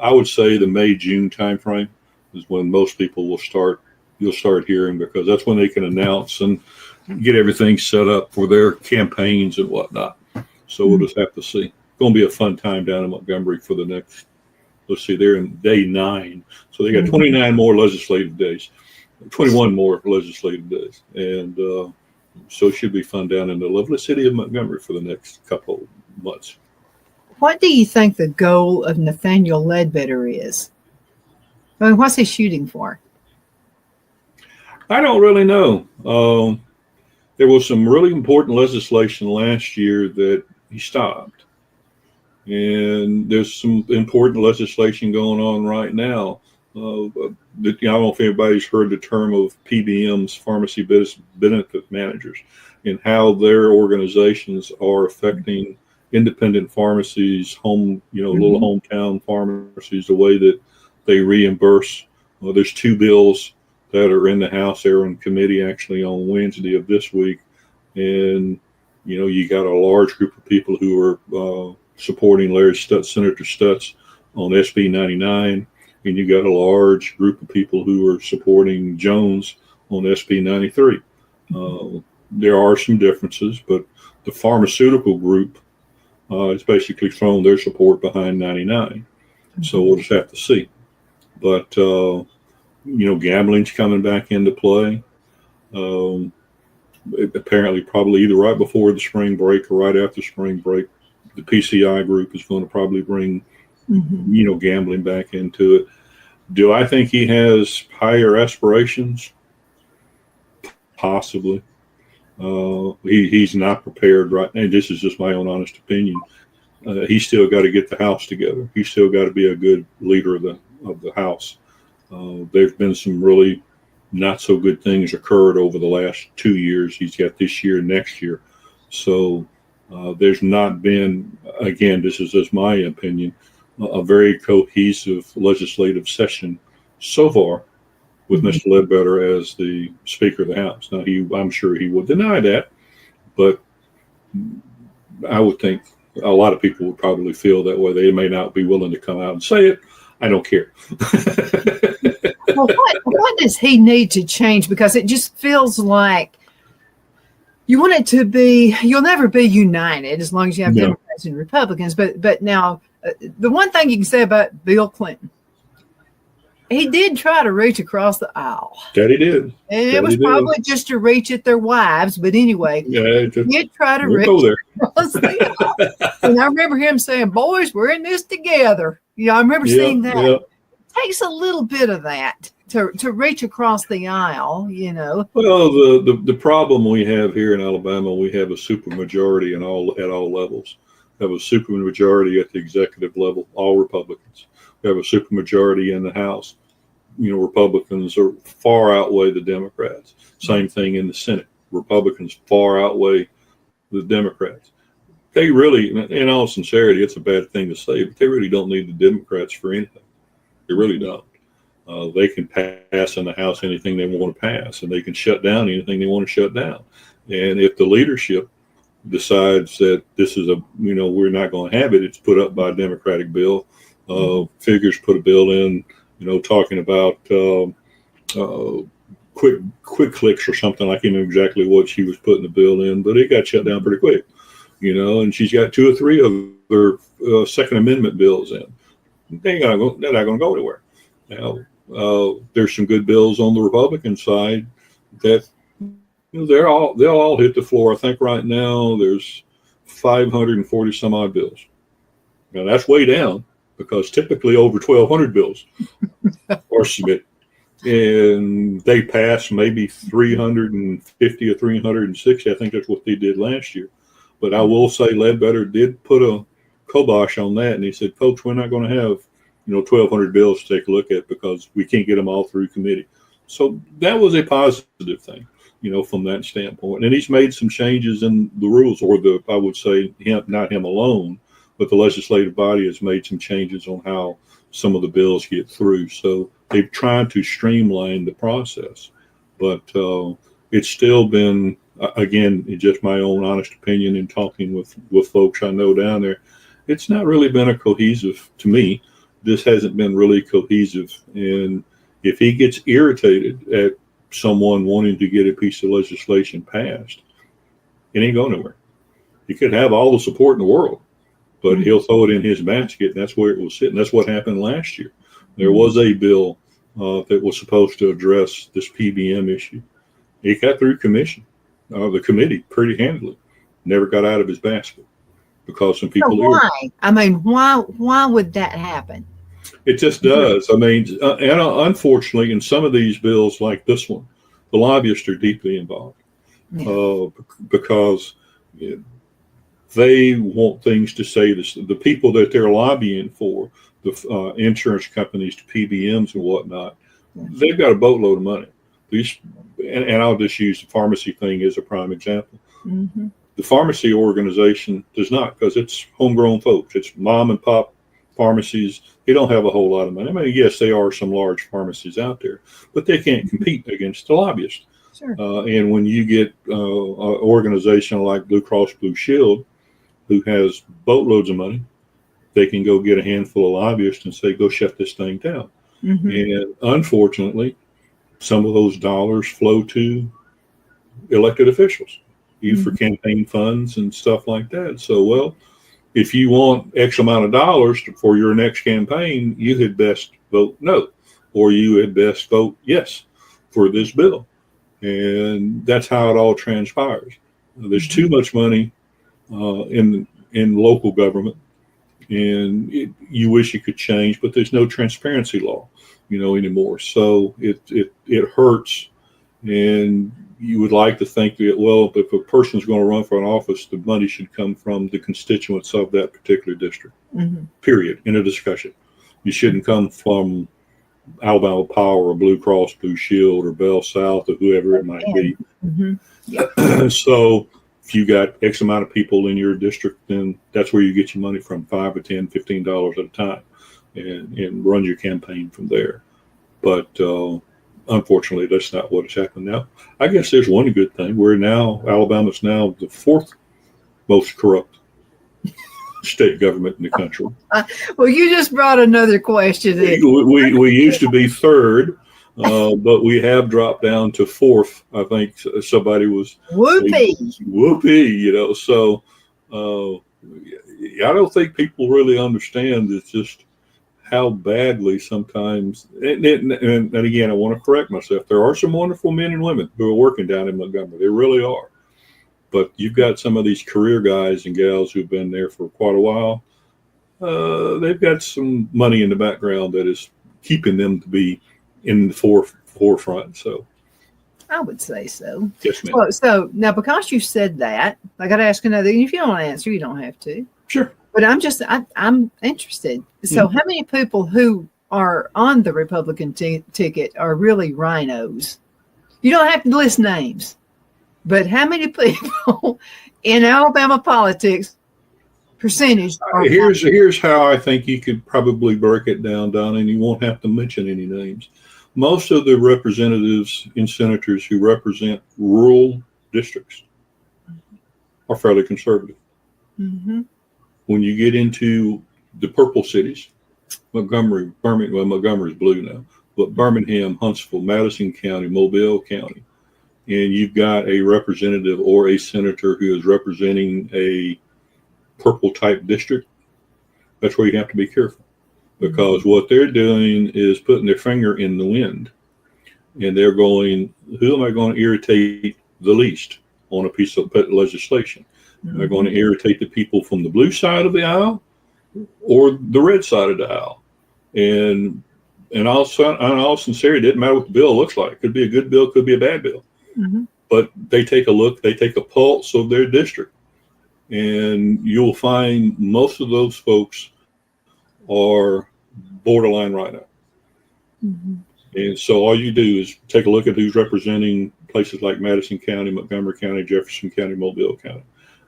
I would say the May-June timeframe is when most people you'll start hearing, because that's when they can announce and get everything set up for their campaigns and whatnot. So we'll just have to see. It's going to be a fun time down in Montgomery for the next, let's see, they're in day 9. So they got 29 more legislative days, 21 more legislative days. And so it should be fun down in the lovely city of Montgomery for the next couple of months. What do you think the goal of Nathaniel Ledbetter is? I mean, what's he shooting for? I don't really know. There was some really important legislation last year that he stopped. And there's some important legislation going on right now. I don't know if anybody's heard the term of PBMs, pharmacy benefit managers, and how their organizations are affecting, independent pharmacies, little hometown pharmacies, the way that they reimburse. Well, there's two bills that are in the House. They're on committee actually on Wednesday of this week. And, you got a large group of people who are supporting Senator Stutz on SB 99. And you got a large group of people who are supporting Jones on SB 93. There are some differences, but the pharmaceutical group has basically thrown their support behind 99. So we'll just have to see. But, gambling's coming back into play. Apparently, probably either right before the spring break or right after spring break, the PCI group is going to probably bring, gambling back into it. Do I think he has higher aspirations? Possibly. He's not prepared right now. This is just my own honest opinion. He's still got to get the House together. He's still got to be a good leader of the House. There's been some really not so good things occurred over the last 2 years. He's got this year and next year. So there's not been, again, this is just my opinion, a very cohesive legislative session so far with Mr. Ledbetter as the Speaker of the House. Now, I'm sure he will deny that, but I would think a lot of people would probably feel that way. They may not be willing to come out and say it. I don't care. Well, what does he need to change? Because it just feels like you want it to be, you'll never be united as long as you have Democrats and Republicans. But now, the one thing you can say about Bill Clinton, he did try to reach across the aisle. That he did. And it was probably just to reach at their wives. But anyway, he did try to reach across the aisle. And I remember him saying, boys, we're in this together. I remember seeing that. Yeah. It takes a little bit of that to reach across the aisle, Well, the problem we have here in Alabama, we have a supermajority at all levels. We have a supermajority at the executive level, all Republicans. We have a supermajority in the House. Republicans are far outweigh the Democrats. Same thing in the Senate. Republicans far outweigh the Democrats. They really, in all sincerity, it's a bad thing to say, but they really don't need the Democrats for anything. They really don't. They can pass in the House anything they want to pass, and they can shut down anything they want to shut down. And if the leadership decides that this is we're not going to have it, it's put up by a Democratic bill. Figures put a bill in, talking about quick clicks or something. I can't remember exactly what she was putting the bill in, but it got shut down pretty quick. And she's got 2 or 3 other Second Amendment bills in. They're not going to go anywhere. Now, there's some good bills on the Republican side that they'll all hit the floor. I think right now there's 540 some odd bills. Now that's way down because typically over 1,200 bills are submitted, and they pass maybe 350 or 360. I think that's what they did last year. But I will say Ledbetter did put a kibosh on that, and he said, folks, we're not going to have 1,200 bills to take a look at because we can't get them all through committee. So that was a positive thing, from that standpoint. And he's made some changes in the rules, or I would say not him alone, but the legislative body has made some changes on how some of the bills get through. So they've tried to streamline the process, but it's still been, again, just my own honest opinion in talking with folks I know down there, it's not really been a cohesive, to me, this hasn't been really cohesive. And if he gets irritated at someone wanting to get a piece of legislation passed, it ain't going nowhere. He could have all the support in the world, but he'll throw it in his basket, and that's where it will sit. And that's what happened last year. There was a bill that was supposed to address this PBM issue. It got through the committee pretty handily. Never got out of his basket because some people. So why? Why would that happen? It just does. And unfortunately, in some of these bills like this one, the lobbyists are deeply involved because they want things to say this. The people that they're lobbying for, the insurance companies, to PBMs and whatnot, they've got a boatload of money. And I'll just use the pharmacy thing as a prime example. The pharmacy organization does not, because it's homegrown folks. It's mom and pop pharmacies. They don't have a whole lot of money. I mean, yes, there are some large pharmacies out there, but they can't compete against the lobbyists. Sure. And when you get an organization like Blue Cross Blue Shield, who has boatloads of money, they can go get a handful of lobbyists and say, go shut this thing down. Mm-hmm. And unfortunately, some of those dollars flow to elected officials, either for campaign funds and stuff like that. So, well, if you want X amount of dollars for your next campaign, you had best vote no, or you had best vote yes for this bill. And that's how it all transpires. There's too much money in local government, and you wish it could change, but there's no transparency law, anymore. So it hurts, and you would like to think that, well, if a person's going to run for an office, the money should come from the constituents of that particular district. Mm-hmm. Period. In a discussion, you shouldn't come from Alabama Power or Blue Cross Blue Shield or Bell South or whoever it might be. Mm-hmm. Yeah. So if you got X amount of people in your district, then that's where you get your money from, $5 or $10, $15 at a time, and run your campaign from there. But unfortunately, that's not what has happened now. I guess there's one good thing. Alabama's now the fourth most corrupt state government in the country. Well, you just brought another question in. We used to be third, but we have dropped down to fourth. I think somebody was whoopee. So I don't think people really understand. It's just how badly sometimes. And again, I want to correct myself. There are some wonderful men and women who are working down in Montgomery. There really are. But you've got some of these career guys and gals who've been there for quite a while. They've got some money in the background that is keeping them to be in the forefront. So I would say so. Yes, ma'am. So now, because you said that, I got to ask another. If you don't want to answer, you don't have to. Sure. But I'm interested. So how many people who are on the Republican ticket are really rhinos? You don't have to list names. But how many people in Alabama politics percentage are here's how I think you could probably break it down, Donna, and you won't have to mention any names. Most of the representatives and senators who represent rural districts are fairly conservative. Mm-hmm. When you get into the purple cities, Montgomery's blue now, but Birmingham, Huntsville, Madison County, Mobile County, and you've got a representative or a senator who is representing a purple type district, that's where you have to be careful, because what they're doing is putting their finger in the wind, and they're going, who am I going to irritate the least on a piece of legislation? Am I going to irritate the people from the blue side of the aisle or the red side of the aisle? And in all sincerity, it doesn't matter what the bill looks like. It could be a good bill, could be a bad bill. Mm-hmm. But they take a look, they take a pulse of their district, and you'll find most of those folks are borderline right now. Mm-hmm. And so all you do is take a look at who's representing places like Madison County, Montgomery County, Jefferson County, Mobile County.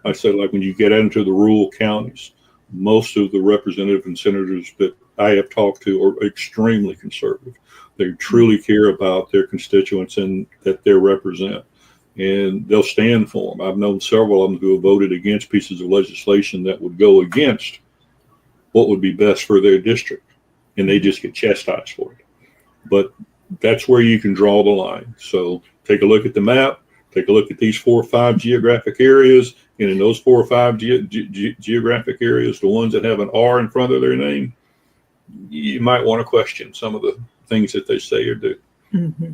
I said, like, when you get into the rural counties, most of the representatives and senators that I have talked to are extremely conservative. They truly care about their constituents and that they represent, and they'll stand for them. I've known several of them who have voted against pieces of legislation that would go against what would be best for their district, and they just get chastised for it. But that's where you can draw the line. So take a look at the map, take a look at these 4 or 5 geographic areas, and in those 4 or 5 geographic areas, the ones that have an R in front of their name, you might want to question some of the things that they say or do. Mm-hmm.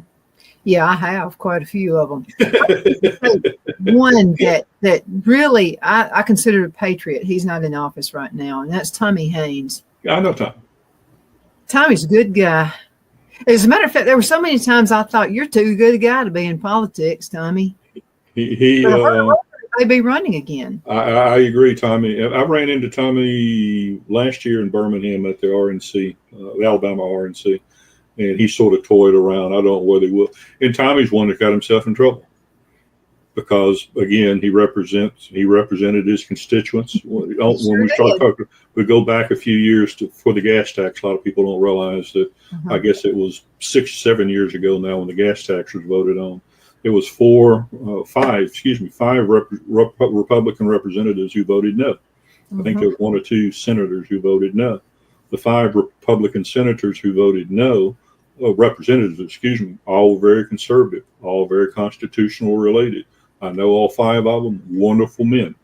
Yeah, I have quite a few of them. One that really I consider a patriot. He's not in office right now, and that's Tommy Haynes. Yeah, I know Tommy. Tommy's a good guy. As a matter of fact, there were so many times I thought, you're too good a guy to be in politics, Tommy. He may be running again. I agree, Tommy. I ran into Tommy last year in Birmingham at the RNC, the Alabama RNC, and he sort of toyed around. I don't know whether he will. And Tommy's one that got himself in trouble. because again, he represented his constituents. When we start talking, we go back a few years for the gas tax. A lot of people don't realize that. I guess it was 6-7 years ago now when the gas tax was voted on. It was five Republican representatives who voted no. I think there was 1 or 2 senators who voted no. The 5 Republican senators who voted no, representatives, all very conservative, all very constitutional related. I know all 5 of them, wonderful men.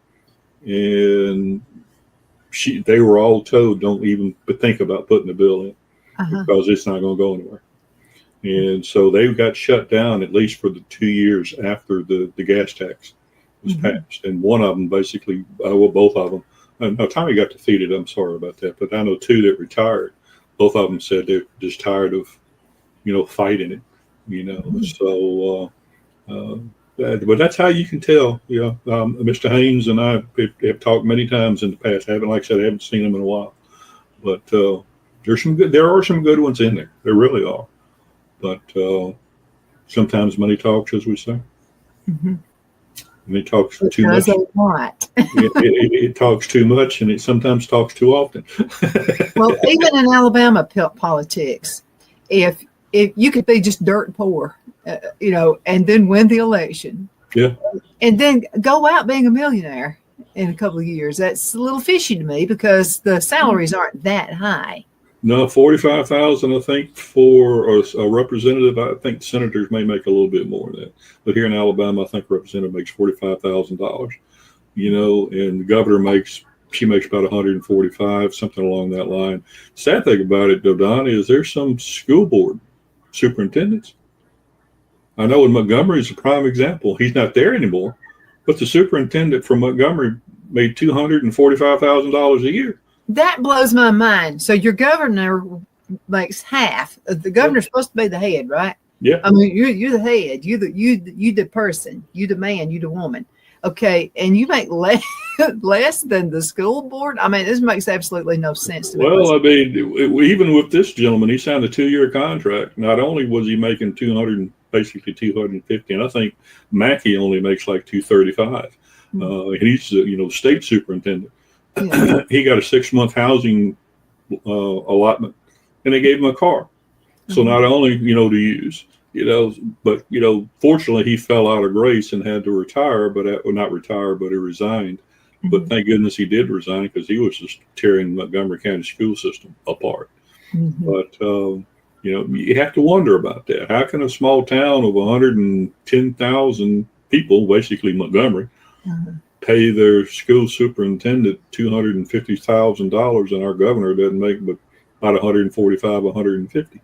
And they were all told, don't even think about putting the bill in because it's not going to go anywhere. And so they got shut down at least for the 2 years after the gas tax was passed. And one of them basically, both of them, no, Tommy got defeated. I'm sorry about that. But I know 2 that retired. Both of them said they're just tired of, fighting it, So, but that's how you can tell. Mr. Haynes and I have talked many times in the past. I haven't seen him in a while. But there are some good ones in there. There really are. But sometimes money talks, as we say. And it talks too much. It talks too much, and it sometimes talks too often. Well, even in Alabama politics, if you could be just dirt poor, and then win the election, and then go out being a millionaire in a couple of years, that's a little fishy to me because the salaries aren't that high. No, 45,000, I think, for a representative. I think senators may make a little bit more than that. But here in Alabama, I think a representative makes $45,000. And the governor makes about 145, something along that line. Sad thing about it, though, Don, is there's some school board superintendents. I know in Montgomery is a prime example. He's not there anymore, but the superintendent from Montgomery made $245,000 a year. That blows my mind. So your governor makes half. The governor's supposed to be the head, right? Yeah. I mean, you're the head. You the person. You the man. You the woman. Okay, and you make less than the school board. I mean, this makes absolutely no sense to me. Well, I mean, even with this gentleman, he signed a 2-year contract. Not only was he making basically 250, and I think Mackey only makes like 235. And he's state superintendent. Yeah. He got a 6-month housing allotment, and they gave him a car. So not only to use, but fortunately he fell out of grace and had to retire, not retire, but he resigned. But thank goodness he did resign because he was just tearing the Montgomery County school system apart. But you have to wonder about that. How can a small town of 110,000 people, basically Montgomery, pay their school superintendent $250,000 and our governor doesn't make but about 145, 150?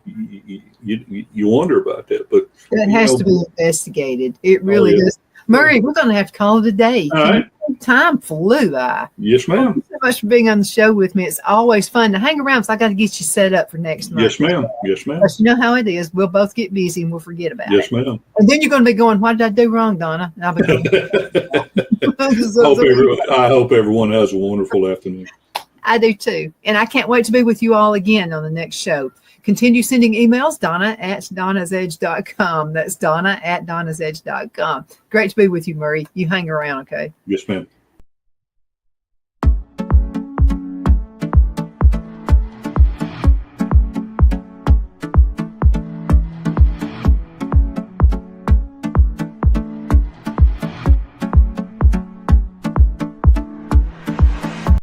You wonder about that, but that has to be investigated. It really does. Murray, we're going to have to call it a day. All right. Time flew by. Yes, ma'am. Thank you so much for being on the show with me. It's always fun to hang around, so I got to get you set up for next month. Yes, ma'am. Yes, ma'am. But you know how it is. We'll both get busy and we'll forget about it. Yes, ma'am. And then you're going to be going, what did I do wrong, Donna? And I'll be going, I hope everyone has a wonderful afternoon. I do too. And I can't wait to be with you all again on the next show. Continue sending emails, Donna@donnasedge.com. That's Donna@donnasedge.com. Great to be with you, Murray. You hang around, okay? Yes, ma'am.